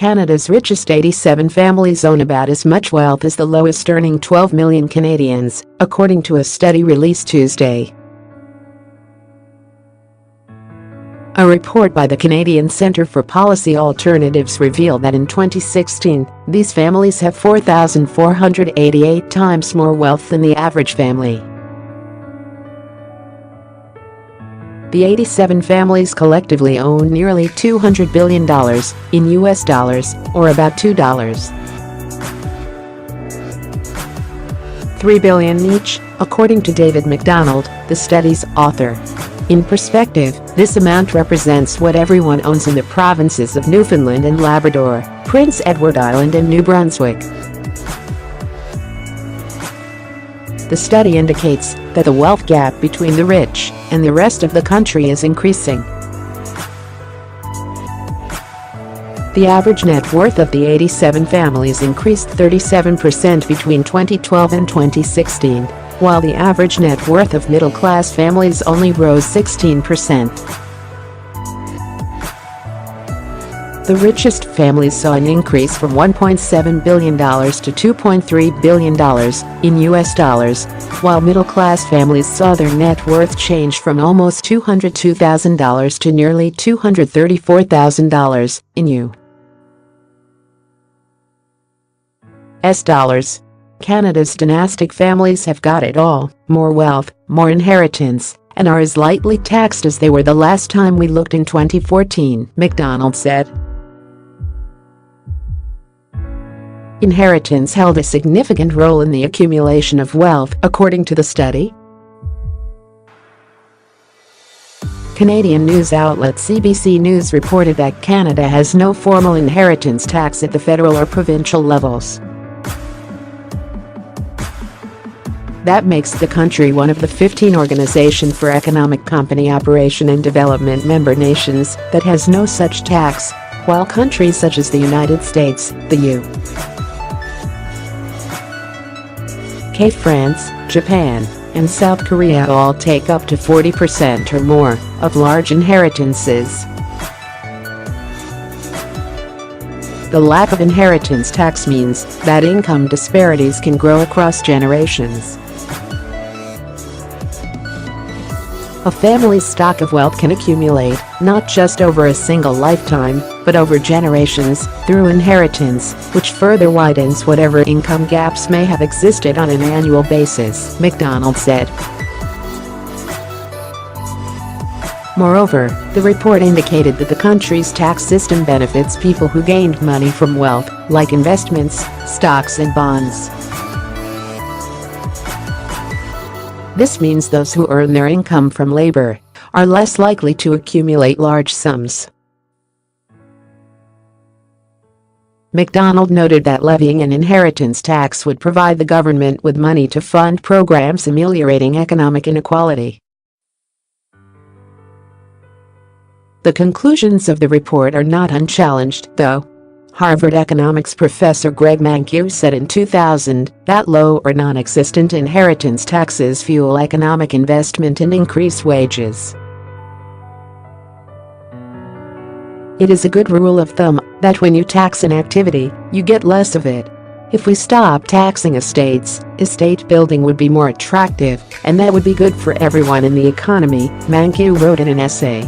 Canada's richest 87 families own about as much wealth as the lowest earning 12 million Canadians, according to a study released Tuesday. A report by the Canadian Centre for Policy Alternatives revealed that in 2016, these families have 4,488 times more wealth than the average family. The 87 families collectively own nearly $200 billion in US dollars, or about $3 billion each, according to David MacDonald, the study's author. In perspective, this amount represents what everyone owns in the provinces of Newfoundland and Labrador, Prince Edward Island and New Brunswick. The study indicates that the wealth gap between the rich and the rest of the country is increasing. The average net worth of the 87 families increased 37% between 2012 and 2016, while the average net worth of middle-class families only rose 16%. The richest families saw an increase from $1.7 billion to $2.3 billion in US dollars, while middle-class families saw their net worth change from almost $202,000 to nearly $234,000 in US dollars. Canada's dynastic families have got it all: more wealth, more inheritance, and are as lightly taxed as they were the last time we looked in 2014, MacDonald said. Inheritance held a significant role in the accumulation of wealth, according to the study. Canadian news outlet CBC News reported that Canada has no formal inheritance tax at the federal or provincial levels. That makes the country one of the 15 Organization for Economic Company Operation and Development member nations that has no such tax, while countries such as the United States, the UK, France, Japan, and South Korea all take up to 40% or more of large inheritances. The lack of inheritance tax means that income disparities can grow across generations. A family's stock of wealth can accumulate, not just over a single lifetime, but over generations, through inheritance, which further widens whatever income gaps may have existed on an annual basis, MacDonald said. Moreover, the report indicated that the country's tax system benefits people who gained money from wealth, like investments, stocks and bonds. This means those who earn their income from labor are less likely to accumulate large sums. MacDonald noted that levying an inheritance tax would provide the government with money to fund programs ameliorating economic inequality. The conclusions of the report are not unchallenged, though. Harvard economics professor Greg Mankiw said in 2000 that low or non-existent inheritance taxes fuel economic investment and increase wages. It is a good rule of thumb that when you tax an activity, you get less of it. If we stop taxing estates, estate building would be more attractive, and that would be good for everyone in the economy, Mankiw wrote in an essay.